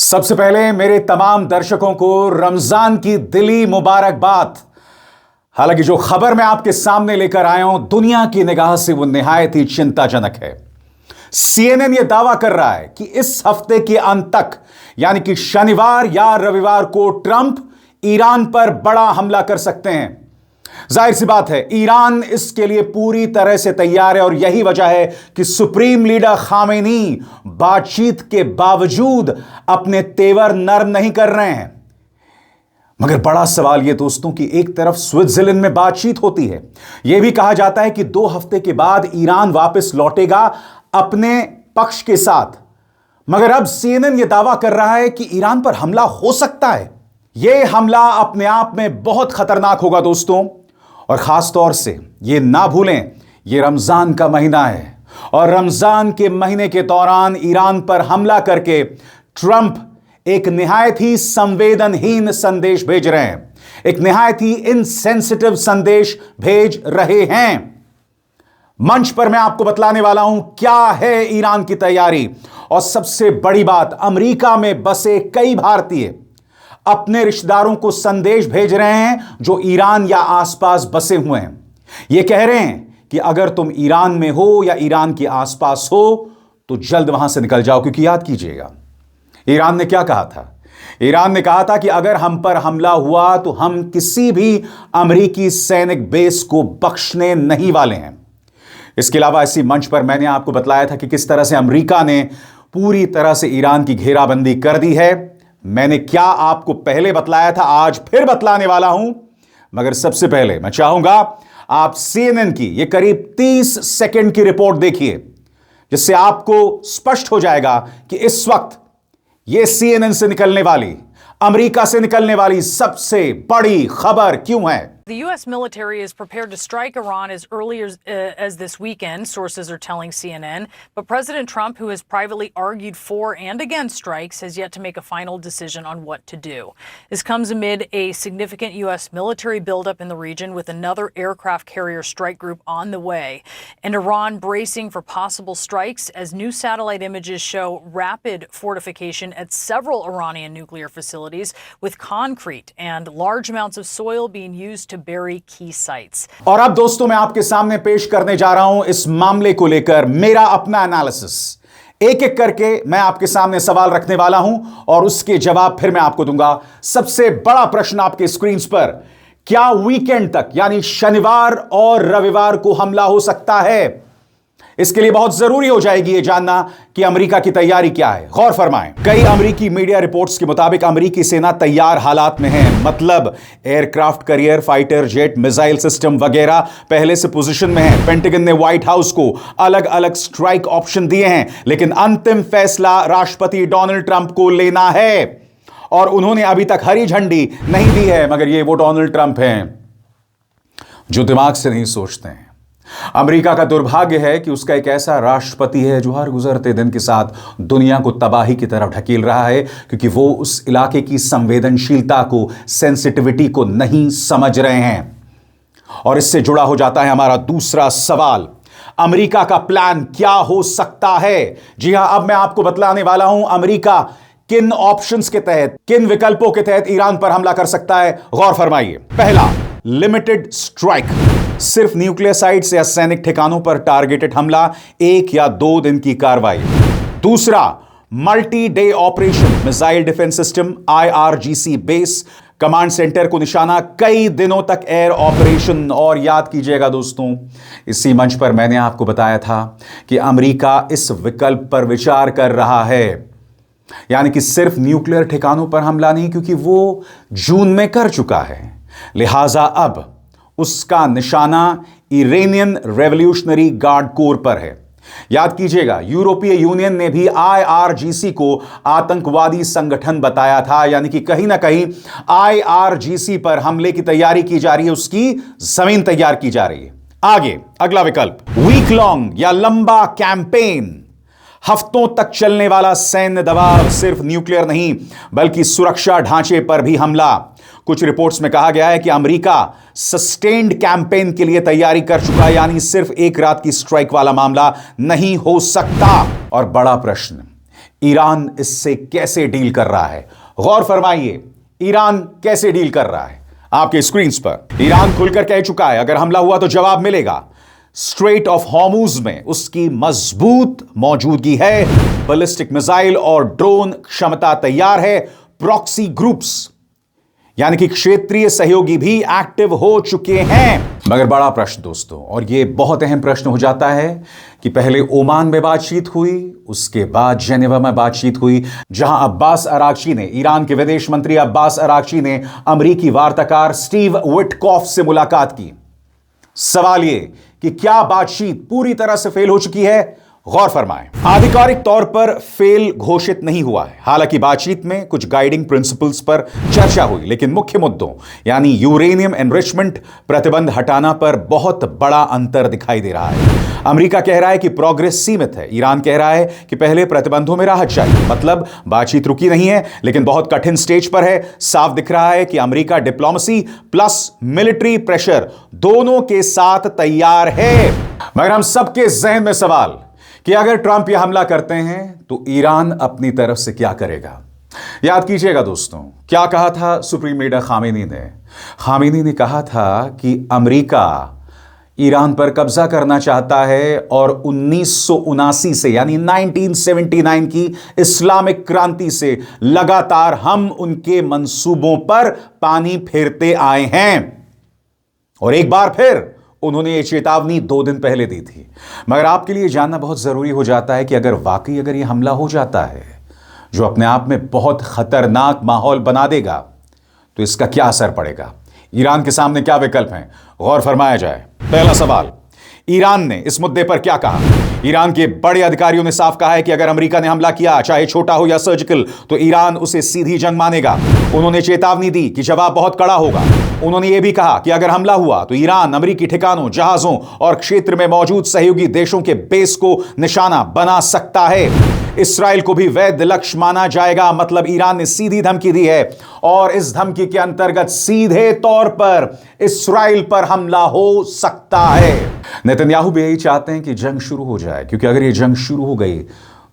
सबसे पहले मेरे तमाम दर्शकों को रमजान की दिली मुबारकबाद। हालांकि जो खबर मैं आपके सामने लेकर आया हूं दुनिया की निगाह से वो निहायत ही चिंताजनक है। सीएनएन यह दावा कर रहा है कि इस हफ्ते के अंत तक यानी कि शनिवार या रविवार को ट्रंप ईरान पर बड़ा हमला कर सकते हैं। जाहिर सी बात है ईरान इसके लिए पूरी तरह से तैयार है और यही वजह है कि सुप्रीम लीडर खामेनी बातचीत के बावजूद अपने तेवर नरम नहीं कर रहे हैं। मगर बड़ा सवाल यह दोस्तों कि एक तरफ स्विट्जरलैंड में बातचीत होती है, यह भी कहा जाता है कि 2 हफ्ते के बाद ईरान वापस लौटेगा अपने पक्ष के साथ, मगर अब सीएनएन यह दावा कर रहा है कि ईरान पर हमला हो सकता है। यह हमला अपने आप में बहुत खतरनाक होगा दोस्तों, और खास तौर से ये ना भूलें ये रमजान का महीना है और रमजान के महीने के दौरान ईरान पर हमला करके ट्रंप एक निहायत ही संवेदनहीन संदेश भेज रहे हैं, एक निहायत ही इनसेंसिटिव संदेश भेज रहे हैं। मंच पर मैं आपको बतलाने वाला हूं क्या है ईरान की तैयारी, और सबसे बड़ी बात अमेरिका में बसे कई भारतीय अपने रिश्तेदारों को संदेश भेज रहे हैं जो ईरान या आसपास बसे हुए हैं। यह कह रहे हैं कि अगर तुम ईरान में हो या ईरान के आसपास हो तो जल्द वहां से निकल जाओ, क्योंकि याद कीजिएगा ईरान ने क्या कहा था। ईरान ने कहा था कि अगर हम पर हमला हुआ तो हम किसी भी अमेरिकी सैनिक बेस को बख्शने नहीं वाले हैं। इसके अलावा इसी मंच पर मैंने आपको बतलाया था कि किस तरह से अमेरिका ने पूरी तरह से ईरान की घेराबंदी कर दी है। मैंने क्या आपको पहले बतलाया था, आज फिर बतलाने वाला हूं। मगर सबसे पहले मैं चाहूंगा आप सीएनएन की यह करीब 30 सेकंड की रिपोर्ट देखिए, जिससे आपको स्पष्ट हो जाएगा कि इस वक्त यह सीएनएन से निकलने वाली, अमेरिका से निकलने वाली सबसे बड़ी खबर क्यों है। The U.S. military is prepared to strike Iran as early as this weekend, sources are telling CNN. But President Trump, who has privately argued for and against strikes, has yet to make a final decision on what to do. This comes amid a significant U.S. military buildup in the region, with another aircraft carrier strike group on the way, and Iran bracing for possible strikes as new satellite images show rapid fortification at several Iranian nuclear facilities, with concrete and large amounts of soil being used to bury key sites. और अब दोस्तों मैं आपके सामने पेश करने जा रहा हूं इस मामले को लेकर मेरा अपना एनालिसिस। एक एक करके मैं आपके सामने सवाल रखने वाला हूं और उसके जवाब फिर मैं आपको दूंगा। सबसे बड़ा प्रश्न आपके स्क्रीन पर, क्या वीकेंड तक यानी शनिवार और रविवार को हमला हो सकता है? इसके लिए बहुत जरूरी हो जाएगी यह जानना कि अमेरिका की तैयारी क्या है। गौर फरमाएं, कई अमेरिकी मीडिया रिपोर्ट्स के मुताबिक अमेरिकी सेना तैयार हालात में है, मतलब aircraft carrier, fighter jet, missile system वगैरह पहले से पोजीशन में है। पेंटागन ने व्हाइट हाउस को अलग अलग स्ट्राइक ऑप्शन दिए हैं, लेकिन अंतिम फैसला राष्ट्रपति डोनाल्ड ट्रंप को लेना है और उन्होंने अभी तक हरी झंडी नहीं दी है। मगर ये वो डोनाल्ड ट्रंप हैं जो दिमाग से नहीं सोचते हैं। अमेरिका का दुर्भाग्य है कि उसका एक ऐसा राष्ट्रपति है जो हर गुजरते दिन के साथ दुनिया को तबाही की तरफ ढकेल रहा है, क्योंकि वो उस इलाके की संवेदनशीलता को, सेंसिटिविटी को नहीं समझ रहे हैं। और इससे जुड़ा हो जाता है हमारा दूसरा सवाल, अमेरिका का प्लान क्या हो सकता है? जी हां, अब मैं आपको बतलाने वाला हूं अमेरिका किन ऑप्शंस के तहत, किन विकल्पों के तहत ईरान पर हमला कर सकता है। गौर फरमाइए, पहला, लिमिटेड स्ट्राइक, सिर्फ न्यूक्लियर साइट्स या सैनिक ठिकानों पर टारगेटेड हमला, 1 या 2 दिन की कार्रवाई। दूसरा, multi day operation, missile defence system, IRGC base, command centre को निशाना, कई दिनों तक एयर ऑपरेशन। और याद कीजिएगा दोस्तों, इसी मंच पर मैंने आपको बताया था कि अमेरिका इस विकल्प पर विचार कर रहा है, यानी कि सिर्फ न्यूक्लियर ठिकानों पर हमला नहीं, क्योंकि वो जून में कर चुका है, लिहाजा अब उसका निशाना इरानियन रेवोल्यूशनरी गार्ड कोर पर है। याद कीजिएगा, यूरोपीय यूनियन ने भी IRGC को आतंकवादी संगठन बताया था, यानी कि कहीं ना कहीं IRGC पर हमले की तैयारी की जा रही है, उसकी जमीन तैयार की जा रही है। आगे अगला विकल्प, वीक लॉन्ग या लंबा कैंपेन, हफ्तों तक चलने वाला सैन्य दबाव, सिर्फ न्यूक्लियर नहीं बल्कि सुरक्षा ढांचे पर भी हमला। कुछ रिपोर्ट्स में कहा गया है कि अमेरिका सस्टेन्ड कैंपेन के लिए तैयारी कर चुका है, यानी सिर्फ एक रात की स्ट्राइक वाला मामला नहीं हो सकता। और बड़ा प्रश्न, ईरान इससे कैसे डील कर रहा है? गौर फरमाइए, ईरान कैसे डील कर रहा है। आपके स्क्रीन पर ईरान खुलकर कह चुका है अगर हमला हुआ तो जवाब मिलेगा। स्ट्रेट ऑफ हॉर्मुज में उसकी मजबूत मौजूदगी है, बैलिस्टिक मिसाइल और ड्रोन क्षमता तैयार है, प्रॉक्सी ग्रुप्स यानी कि क्षेत्रीय सहयोगी भी एक्टिव हो चुके हैं। मगर बड़ा प्रश्न दोस्तों, और यह बहुत अहम प्रश्न हो जाता है कि पहले ओमान में बातचीत हुई, उसके बाद जेनेवा में बातचीत हुई, जहां अब्बास अरागची ने, ईरान के विदेश मंत्री अब्बास अरागची ने अमेरिकी वार्ताकार स्टीव विटकॉफ से मुलाकात की। सवाल यह कि क्या बातचीत पूरी तरह से फेल हो चुकी है? गौर फरमाएं, आधिकारिक तौर पर फेल घोषित नहीं हुआ है। हालांकि बातचीत में कुछ गाइडिंग प्रिंसिपल्स पर चर्चा हुई, लेकिन मुख्य मुद्दों यानी यूरेनियम एनरिचमेंट, प्रतिबंध हटाना पर बहुत बड़ा अंतर दिखाई दे रहा है। अमेरिका कह रहा है कि प्रोग्रेस सीमित है, ईरान कह रहा है कि पहले प्रतिबंधों में राहत चाहिए। मतलब बातचीत रुकी नहीं है, लेकिन बहुत कठिन स्टेज पर है। साफ दिख रहा है कि America diplomacy plus military pressure दोनों के साथ तैयार है। मगर हम सबके जहन में सवाल कि अगर ट्रंप यह हमला करते हैं तो ईरान अपनी तरफ से क्या करेगा? याद कीजिएगा दोस्तों, क्या कहा था सुप्रीम लीडर खामेनी ने? खामेनी ने कहा था कि अमेरिका ईरान पर कब्जा करना चाहता है और 1979 से यानी 1979 की इस्लामिक क्रांति से लगातार हम उनके मंसूबों पर पानी फेरते आए हैं। और एक बार फिर उन्होंने ये चेतावनी 2 दिन पहले दी थी। मगर आपके लिए जानना बहुत जरूरी हो जाता है कि अगर वाकई अगर ये हमला हो जाता है, जो अपने आप में बहुत खतरनाक माहौल बना देगा, तो इसका क्या असर पड़ेगा? ईरान के सामने क्या विकल्प हैं? गौर फरमाया जाए। पहला सवाल, ईरान ने इस मुद्दे पर क्या कहा? ईरान के बड़े अधिकारियों ने साफ कहा है कि अगर अमेरिका ने हमला किया, चाहे छोटा हो या सर्जिकल, तो ईरान उसे सीधी जंग मानेगा। उन्होंने चेतावनी दी कि जवाब बहुत कड़ा होगा। उन्होंने यह भी कहा कि अगर हमला हुआ तो ईरान अमेरिकी ठिकानों, जहाजों और क्षेत्र में मौजूद सहयोगी देशों के बेस को निशाना बना सकता है। इस्राएल को भी वैध लक्ष्य माना जाएगा। मतलब ईरान ने सीधी धमकी दी है और इस धमकी के अंतर्गत सीधे तौर पर इस्राएल पर हमला हो सकता है। नेतन्याहू भी यही चाहते हैं कि जंग शुरू हो जाए, क्योंकि अगर यह जंग शुरू हो गई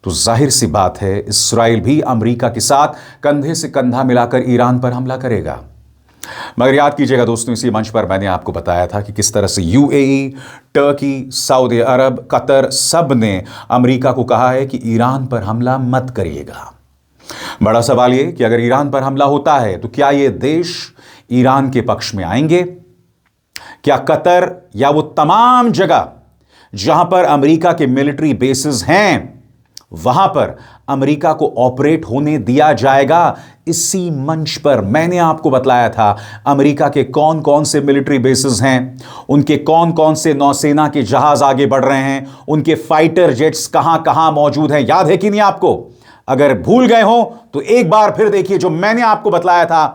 तो जाहिर सी बात है इस्राएल भी अमेरिका के साथ कंधे से कंधा मिलाकर ईरान पर हमला करेगा। मगर याद कीजिएगा दोस्तों, इसी मंच पर मैंने आपको बताया था कि किस तरह से यूएई, टर्की, सऊदी अरब, कतर सब ने अमेरिका को कहा है कि ईरान पर हमला मत करिएगा। बड़ा सवाल यह कि अगर ईरान पर हमला होता है तो क्या ये देश ईरान के पक्ष में आएंगे? क्या कतर या वो तमाम जगह जहां पर अमेरिका के मिलिट्री बेसिस हैं, वहां पर अमेरिका को ऑपरेट होने दिया जाएगा? इसी मंच पर मैंने आपको बतलाया था अमेरिका के कौन कौन से मिलिट्री बेसिस हैं, उनके कौन कौन से नौसेना के जहाज आगे बढ़ रहे हैं, उनके फाइटर जेट्स कहां कहां मौजूद हैं। याद है कि नहीं आपको? अगर भूल गए हो तो एक बार फिर देखिए जो मैंने आपको बतलाया था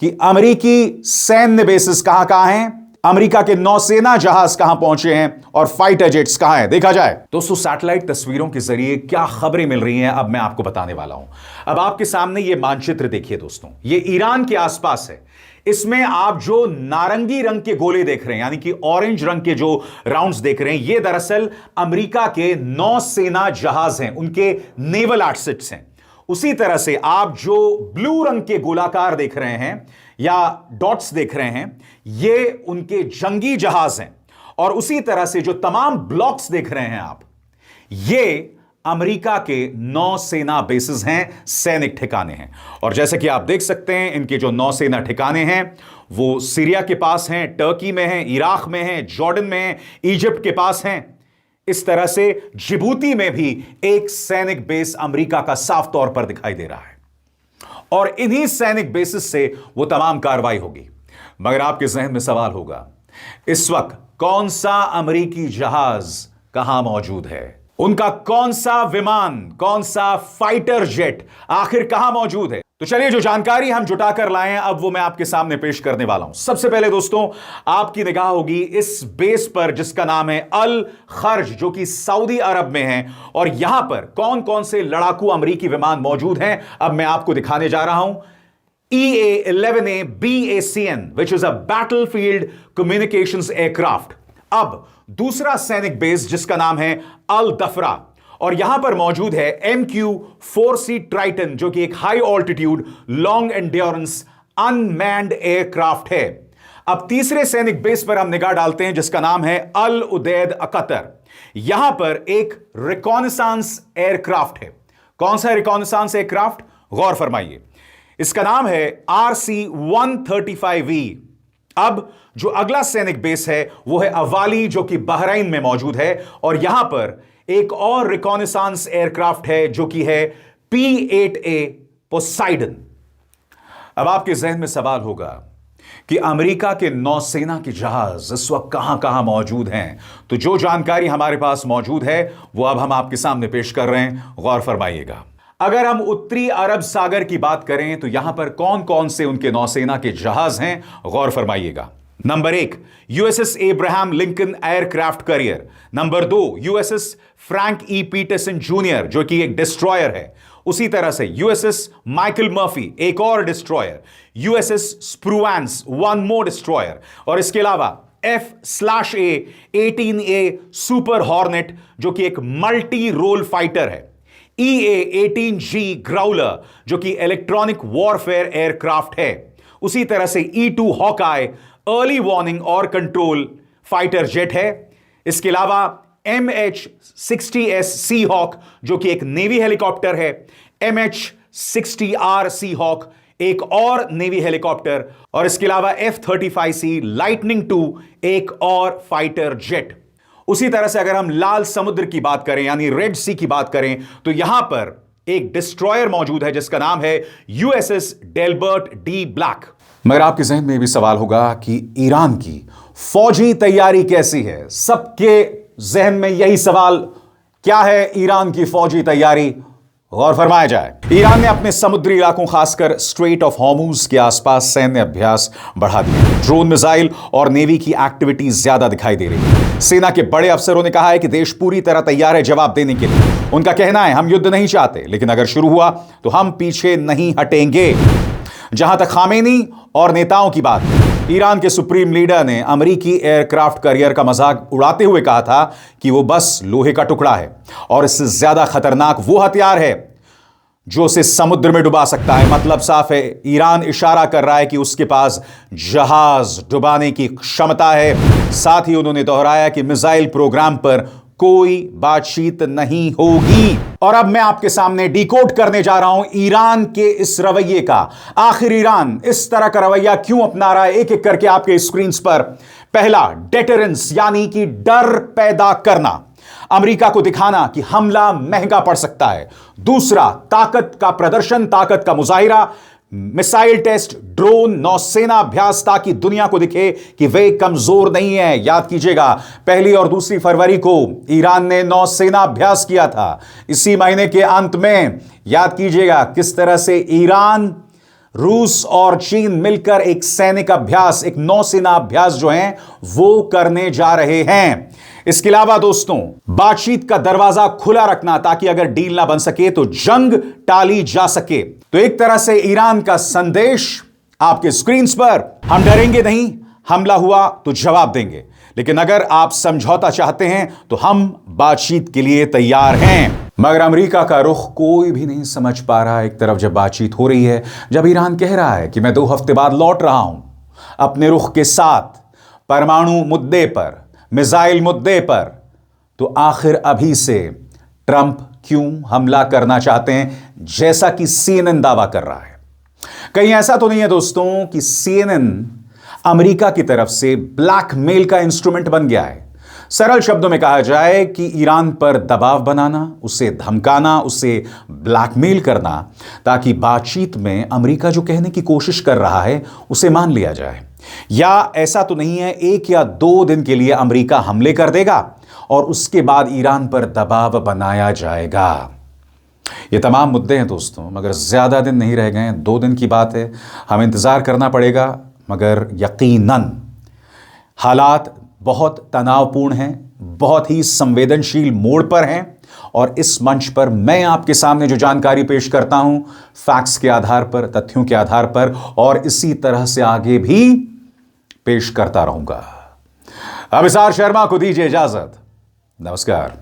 कि अमेरिकी सैन्य बेसिस कहां कहां हैं, अमेरिका के नौसेना जहाज कहां पहुंचे हैं और फाइटर जेट्स कहां हैं। देखा जाए दोस्तों, सैटेलाइट तस्वीरों के जरिए क्या खबरें मिल रही हैं अब मैं आपको बताने वाला हूं। अब आपके सामने यह मानचित्र देखिए दोस्तों, यह ईरान के आसपास है। इसमें आप जो नारंगी रंग के गोले देख रहे हैं, यानी कि ऑरेंज रंग के जो राउंड्स देख रहे हैं, ये दरअसल अमेरिका के नौसेना जहाज हैं, उनके नेवल एसेट्स हैं। उसी तरह से आप जो ब्लू रंग के गोलाकार देख रहे हैं या डॉट्स देख रहे हैं, ये उनके जंगी जहाज हैं। और उसी तरह से जो तमाम ब्लॉक्स देख रहे हैं आप, ये अमेरिका के नौसेना बेसिस हैं, सैनिक ठिकाने हैं। और जैसे कि आप देख सकते हैं, इनके जो नौसेना ठिकाने हैं वो सीरिया के पास हैं, टर्की में हैं, इराक में हैं, जॉर्डन में हैं, इजिप्ट के पास हैं। इस तरह से जिबूती में भी एक सैनिक बेस अमेरिका का साफ तौर पर दिखाई दे रहा है और इन्हीं सैनिक बेसिस से वो तमाम कार्रवाई होगी। मगर आपके जहन में सवाल होगा, इस वक्त कौन सा अमेरिकी जहाज कहां मौजूद है, उनका कौन सा विमान, कौन सा फाइटर जेट आखिर कहां मौजूद है? तो चलिए जो जानकारी हम जुटाकर लाए हैं अब वो मैं आपके सामने पेश करने वाला हूं। सबसे पहले दोस्तों आपकी निगाह होगी इस बेस पर जिसका नाम है अल खर्ज, जो कि सऊदी अरब में है। और यहां पर कौन कौन से लड़ाकू अमेरिकी विमान मौजूद हैं अब मैं आपको दिखाने जा रहा हूं। EA-11A BACN which is a battlefield communications aircraft. अब दूसरा सैनिक बेस जिसका नाम है अल दफरा, और यहां पर मौजूद है MQ-4C ट्राइटन, जो कि एक high altitude long endurance unmanned aircraft है। अब तीसरे सैनिक बेस पर हम निगाह डालते हैं, जिसका नाम है अल उदैद अकतर। यहां पर एक रिकॉनेसांस एयरक्राफ्ट है। कौन सा रिकॉनेसांस एयरक्राफ्ट? गौर फरमाइए, इसका नाम है RC-135V। अब जो अगला सैनिक बेस है वो है अवाली, जो कि बहरीन में मौजूद है, और यहां पर एक और रिकॉनेसांस एयरक्राफ्ट है जो कि है P-8A पोसाइडन। अब आपके जहन में सवाल होगा कि अमेरिका के नौसेना के जहाज इस वक्त कहां कहां मौजूद हैं। तो जो जानकारी हमारे पास मौजूद है वो अब हम आपके सामने पेश कर रहे हैं, गौर फरमाइएगा। अगर हम उत्तरी अरब सागर की बात करें तो यहां पर कौन कौन से उनके नौसेना के जहाज हैं, गौर फरमाइएगा। Number 1 USS Abraham Lincoln aircraft carrier. Number 2 USS Frank E Peterson junior, जो कि एक डिस्ट्रॉयर है। उसी तरह से USS माइकल मर्फी, एक और destroyer. USS Spruance, one more destroyer. और इसके अलावा F/A-18A सुपर हॉर्नेट, जो कि एक मल्टी रोल फाइटर है। EA-18G ग्राउलर, जो कि इलेक्ट्रॉनिक वॉरफेयर एयरक्राफ्ट है। उसी तरह से E-2 हॉकाई अर्ली वार्निंग और कंट्रोल फाइटर जेट है। इसके अलावा MH-60S सीहॉक, जो कि एक नेवी हेलीकॉप्टर है। MH-60R सीहॉक, एक और नेवी हेलीकॉप्टर। और इसके अलावा F-35C लाइटनिंग 2, एक और फाइटर जेट। उसी तरह से अगर हम लाल समुद्र की बात करें, यानी रेड सी की बात करें, तो यहां पर एक डिस्ट्रॉयर मौजूद है जिसका नाम है USS डेलबर्ट डी ब्लैक। मगर आपके जहन में भी सवाल होगा कि ईरान की फौजी तैयारी कैसी है? सबके जहन में यही सवाल, क्या है ईरान की फौजी तैयारी? गौर फरमाया जाए। ईरान ने अपने समुद्री इलाकों, खासकर स्ट्रेट ऑफ हॉर्मुज के आसपास सैन्य अभ्यास बढ़ा दिए। ड्रोन, मिसाइल और नेवी की एक्टिविटी ज्यादा दिखाई दे रही है। सेना के बड़े अफसरों ने कहा है कि देश पूरी तरह तैयार है जवाब देने के लिए। उनका कहना है, हम युद्ध नहीं चाहते, लेकिन अगर शुरू हुआ तो हम पीछे नहीं हटेंगे। जहां तक खामेनी और नेताओं की बात है, ईरान के सुप्रीम लीडर ने अमेरिकी एयरक्राफ्ट कैरियर का मजाक उड़ाते हुए कहा था कि वो बस लोहे का टुकड़ा है और इससे ज्यादा खतरनाक वो हथियार है जो उसे समुद्र में डुबा सकता है। मतलब साफ है, ईरान इशारा कर रहा है कि उसके पास जहाज डुबाने की क्षमता है। साथ ही उन्होंने दोहराया कि मिसाइल प्रोग्राम पर कोई बातचीत नहीं होगी। और अब मैं आपके सामने डिकोड करने जा रहा हूं ईरान के इस रवैये का। आखिर ईरान इस तरह का रवैया क्यों अपना रहा है, एक एक करके आपके स्क्रीन पर। पहला, डेटरेंस, यानी कि डर पैदा करना, अमेरिका को दिखाना कि हमला महंगा पड़ सकता है। दूसरा, ताकत का प्रदर्शन, ताकत का मुजाहिरा, मिसाइल टेस्ट, ड्रोन, नौसेना अभ्यास, ताकि दुनिया को दिखे कि वे कमजोर नहीं है। याद कीजिएगा, 1 और 2 फरवरी को ईरान ने नौसेना अभ्यास किया था। इसी महीने के अंत में याद कीजिएगा किस तरह से ईरान, रूस और चीन मिलकर एक सैनिक अभ्यास, एक नौसेना अभ्यास जो है वो करने जा रहे हैं। इसके अलावा दोस्तों, बातचीत का दरवाजा खुला रखना, ताकि अगर डील ना बन सके तो जंग टाली जा सके। तो एक तरह से ईरान का संदेश आपके स्क्रीन पर, हम डरेंगे नहीं, हमला हुआ तो जवाब देंगे, लेकिन अगर आप समझौता चाहते हैं तो हम बातचीत के लिए तैयार हैं। मगर अमेरिका का रुख कोई भी नहीं समझ पा रहा। एक तरफ जब बातचीत हो रही है, जब ईरान कह रहा है कि मैं 2 हफ्ते बाद लौट रहा हूं अपने रुख के साथ, परमाणु मुद्दे पर, मिसाइल मुद्दे पर, तो आखिर अभी से ट्रंप क्यों हमला करना चाहते हैं, जैसा कि CNN दावा कर रहा है? कहीं ऐसा तो नहीं है दोस्तों कि CNN अमेरिका की तरफ से ब्लैकमेल का इंस्ट्रूमेंट बन गया है? सरल शब्दों में कहा जाए कि ईरान पर दबाव बनाना, उसे धमकाना, उसे ब्लैकमेल करना, ताकि बातचीत में अमेरिका जो कहने की कोशिश कर रहा है उसे मान लिया जाए। या ऐसा तो नहीं है 1 या 2 दिन के लिए अमेरिका हमले कर देगा और उसके बाद ईरान पर दबाव बनाया जाएगा? ये तमाम मुद्दे हैं दोस्तों, मगर ज्यादा दिन नहीं रह गए, 2 दिन की बात है। हमें इंतजार करना पड़ेगा, मगर यकीनन हालात बहुत तनावपूर्ण हैं, बहुत ही संवेदनशील मोड़ पर हैं। और इस मंच पर मैं आपके सामने जो जानकारी पेश करता हूं, फैक्ट्स के आधार पर, तथ्यों के आधार पर, और इसी तरह से आगे भी पेश करता रहूंगा। अभिसार शर्मा को दीजिए इजाजत। नमस्कार।